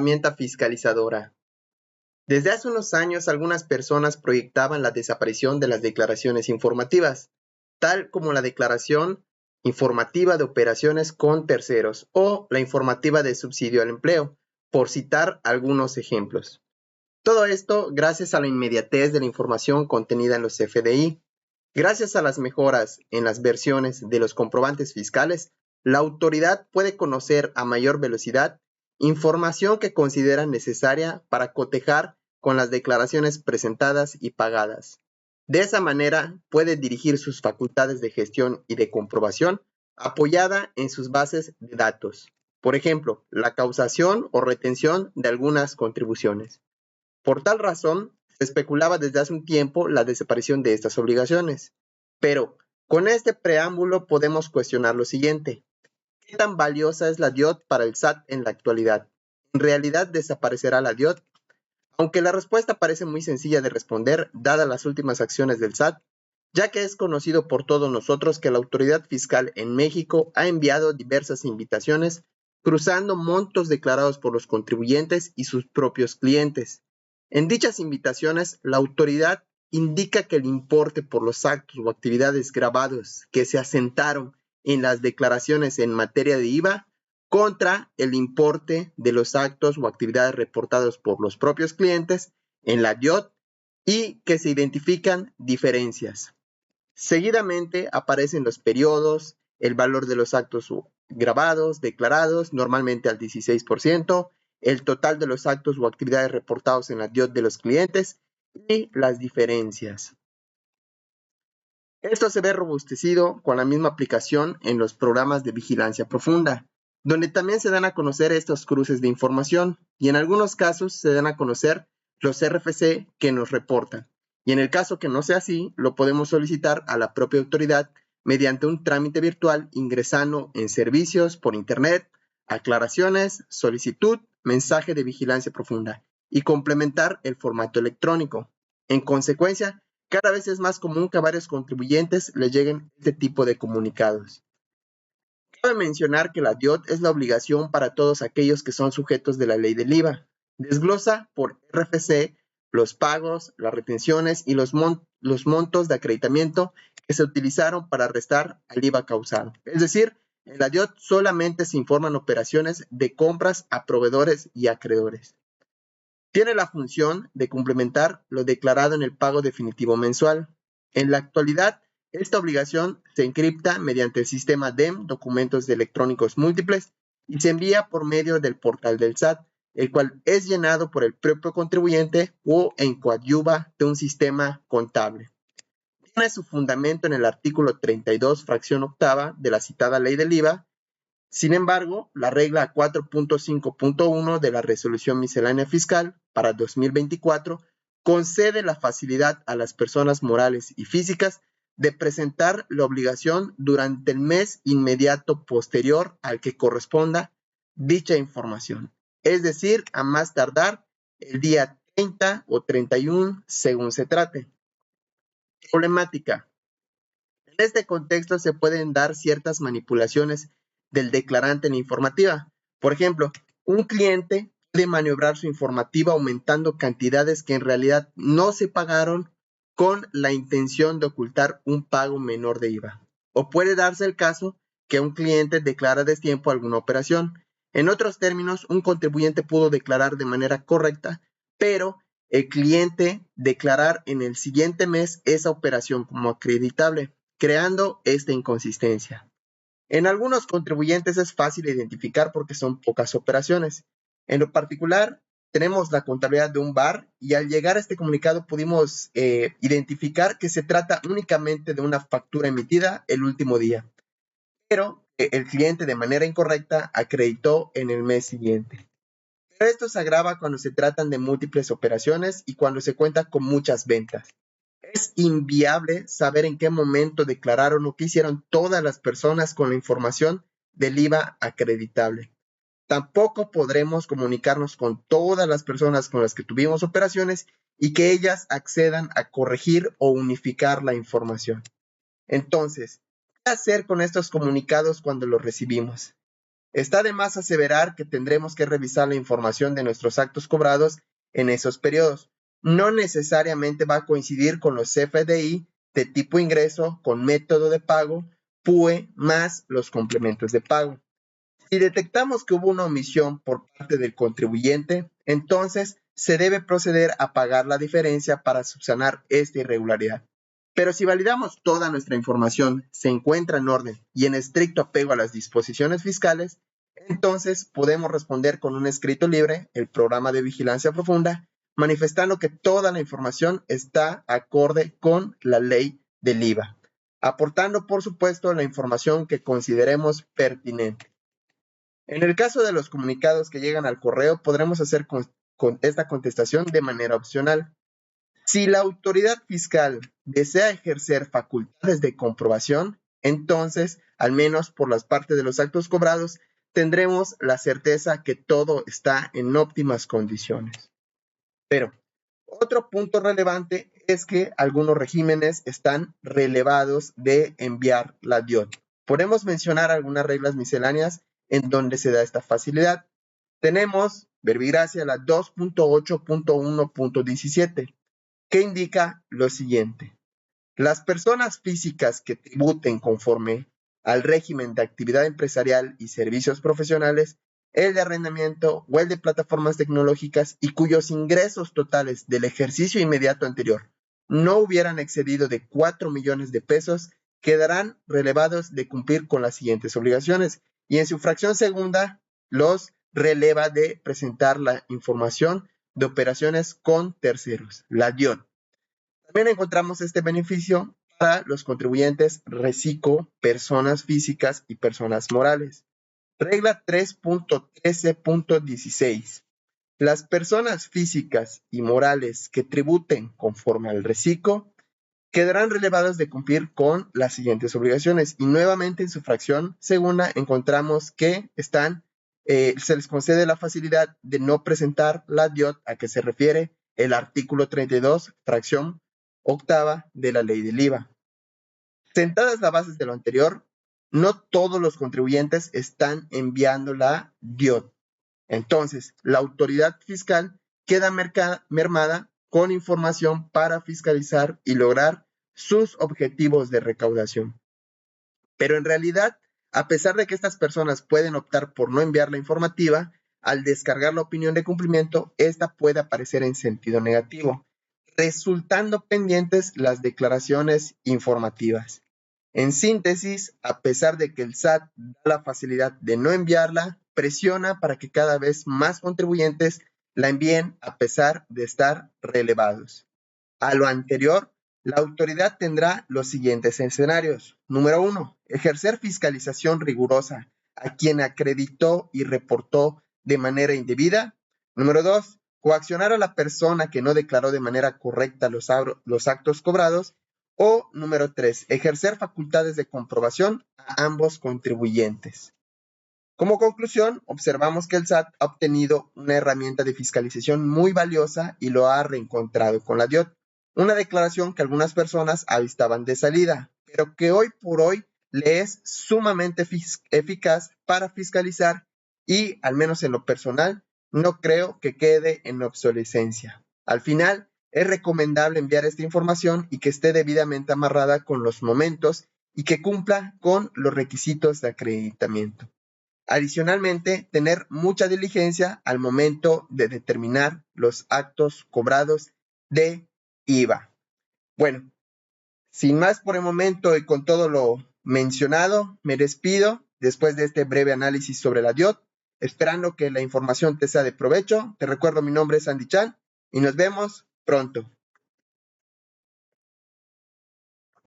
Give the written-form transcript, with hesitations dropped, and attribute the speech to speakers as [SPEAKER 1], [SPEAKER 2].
[SPEAKER 1] herramienta fiscalizadora. Desde hace unos años, algunas personas proyectaban la desaparición de las declaraciones informativas, tal como la declaración informativa de operaciones con terceros o la informativa de subsidio al empleo, por citar algunos ejemplos. Todo esto gracias a la inmediatez de la información contenida en los CFDI. Gracias a las mejoras en las versiones de los comprobantes fiscales, la autoridad puede conocer a mayor velocidad información que considera necesaria para cotejar con las declaraciones presentadas y pagadas. De esa manera, puede dirigir sus facultades de gestión y de comprobación apoyada en sus bases de datos. Por ejemplo, la causación o retención de algunas contribuciones. Por tal razón, se especulaba desde hace un tiempo la desaparición de estas obligaciones. Pero, con este preámbulo podemos cuestionar lo siguiente. ¿Qué tan valiosa es la DIOT para el SAT en la actualidad? ¿En realidad desaparecerá la DIOT? Aunque la respuesta parece muy sencilla de responder, dadas las últimas acciones del SAT, ya que es conocido por todos nosotros que la autoridad fiscal en México ha enviado diversas invitaciones cruzando montos declarados por los contribuyentes y sus propios clientes. En dichas invitaciones, la autoridad indica que el importe por los actos o actividades grabados que se asentaron en las declaraciones en materia de IVA contra el importe de los actos o actividades reportados por los propios clientes en la DIOT y que se identifican diferencias. Seguidamente aparecen los periodos, el valor de los actos grabados, declarados, normalmente al 16%, el total de los actos o actividades reportados en la DIOT de los clientes y las diferencias. Esto se ve robustecido con la misma aplicación en los programas de vigilancia profunda, donde también se dan a conocer estos cruces de información y en algunos casos se dan a conocer los RFC que nos reportan. Y en el caso que no sea así, lo podemos solicitar a la propia autoridad mediante un trámite virtual ingresando en servicios por internet, aclaraciones, solicitud, mensaje de vigilancia profunda y complementar el formato electrónico. En consecuencia, cada vez es más común que a varios contribuyentes les lleguen este tipo de comunicados. Cabe mencionar que la DIOT es la obligación para todos aquellos que son sujetos de la ley del IVA. Desglosa por RFC los pagos, las retenciones y los montos de acreditamiento que se utilizaron para restar al IVA causado. Es decir, en la DIOT solamente se informan operaciones de compras a proveedores y acreedores. Tiene la función de complementar lo declarado en el pago definitivo mensual. En la actualidad, esta obligación se encripta mediante el sistema DEM, documentos electrónicos múltiples, y se envía por medio del portal del SAT, el cual es llenado por el propio contribuyente o en coadyuva de un sistema contable. Tiene su fundamento en el artículo 32, fracción octava de la citada ley del IVA. Sin embargo, la regla 4.5.1 de la Resolución Miscelánea Fiscal para 2024 concede la facilidad a las personas morales y físicas de presentar la obligación durante el mes inmediato posterior al que corresponda dicha información, es decir, a más tardar el día 30 o 31 según se trate. Problemática. En este contexto se pueden dar ciertas manipulaciones del declarante en la informativa. Por ejemplo, un cliente puede maniobrar su informativa aumentando cantidades que en realidad no se pagaron con la intención de ocultar un pago menor de IVA. O puede darse el caso que un cliente declara a destiempo alguna operación. En otros términos, un contribuyente pudo declarar de manera correcta, pero el cliente declarar en el siguiente mes esa operación como acreditable, creando esta inconsistencia. En algunos contribuyentes es fácil identificar porque son pocas operaciones. En lo particular, tenemos la contabilidad de un bar y al llegar a este comunicado pudimos identificar que se trata únicamente de una factura emitida el último día, pero el cliente de manera incorrecta acreditó en el mes siguiente. Pero esto se agrava cuando se tratan de múltiples operaciones y cuando se cuenta con muchas ventas. Es inviable saber en qué momento declararon o qué hicieron todas las personas con la información del IVA acreditable. Tampoco podremos comunicarnos con todas las personas con las que tuvimos operaciones y que ellas accedan a corregir o unificar la información. Entonces, ¿qué hacer con estos comunicados cuando los recibimos? Está de más aseverar que tendremos que revisar la información de nuestros actos cobrados en esos periodos. No necesariamente va a coincidir con los CFDI de tipo ingreso con método de pago, PUE más los complementos de pago. Si detectamos que hubo una omisión por parte del contribuyente, entonces se debe proceder a pagar la diferencia para subsanar esta irregularidad. Pero si validamos toda nuestra información, se encuentra en orden y en estricto apego a las disposiciones fiscales, entonces podemos responder con un escrito libre, el programa de vigilancia profunda, manifestando que toda la información está acorde con la ley del IVA, aportando por supuesto la información que consideremos pertinente. En el caso de los comunicados que llegan al correo, podremos hacer con esta contestación de manera opcional. Si la autoridad fiscal desea ejercer facultades de comprobación, entonces, al menos por las partes de los actos cobrados, tendremos la certeza que todo está en óptimas condiciones. Pero otro punto relevante es que algunos regímenes están relevados de enviar la DIOT. Podemos mencionar algunas reglas misceláneas en donde se da esta facilidad. Tenemos, verbigracia, la 2.8.1.17, que indica lo siguiente. Las personas físicas que tributen conforme al régimen de actividad empresarial y servicios profesionales, el de arrendamiento o el de plataformas tecnológicas y cuyos ingresos totales del ejercicio inmediato anterior no hubieran excedido de 4 millones de pesos, quedarán relevados de cumplir con las siguientes obligaciones y en su fracción segunda los releva de presentar la información de operaciones con terceros, la DIOT. También encontramos este beneficio para los contribuyentes reciclo, personas físicas y personas morales. Regla 3.13.16. Las personas físicas y morales que tributen conforme al reciclo quedarán relevadas de cumplir con las siguientes obligaciones. Y nuevamente en su fracción segunda encontramos que se les concede la facilidad de no presentar la DIOT a que se refiere el artículo 32, fracción octava de la ley del IVA. Sentadas las bases de lo anterior, no todos los contribuyentes están enviando la DIOT. Entonces, la autoridad fiscal queda mermada con información para fiscalizar y lograr sus objetivos de recaudación. Pero en realidad, a pesar de que estas personas pueden optar por no enviar la informativa, al descargar la opinión de cumplimiento, esta puede aparecer en sentido negativo, resultando pendientes las declaraciones informativas. En síntesis, a pesar de que el SAT da la facilidad de no enviarla, presiona para que cada vez más contribuyentes la envíen a pesar de estar relevados. A lo anterior, la autoridad tendrá los siguientes escenarios. Número 1. Ejercer fiscalización rigurosa a quien acreditó y reportó de manera indebida. Número 2. Coaccionar a la persona que no declaró de manera correcta los actos cobrados. O número 3. Ejercer facultades de comprobación a ambos contribuyentes. Como conclusión, observamos que el SAT ha obtenido una herramienta de fiscalización muy valiosa y lo ha reencontrado con la DIOT. Una declaración que algunas personas avistaban de salida, pero que hoy por hoy le es sumamente eficaz para fiscalizar y, al menos en lo personal, no creo que quede en obsolescencia. Al final, es recomendable enviar esta información y que esté debidamente amarrada con los momentos y que cumpla con los requisitos de acreditamiento. Adicionalmente, tener mucha diligencia al momento de determinar los actos cobrados de IVA. Bueno, sin más por el momento y con todo lo mencionado, me despido después de este breve análisis sobre la DIOT, esperando que la información te sea de provecho. Te recuerdo, mi nombre es Andy Chan y nos vemos pronto.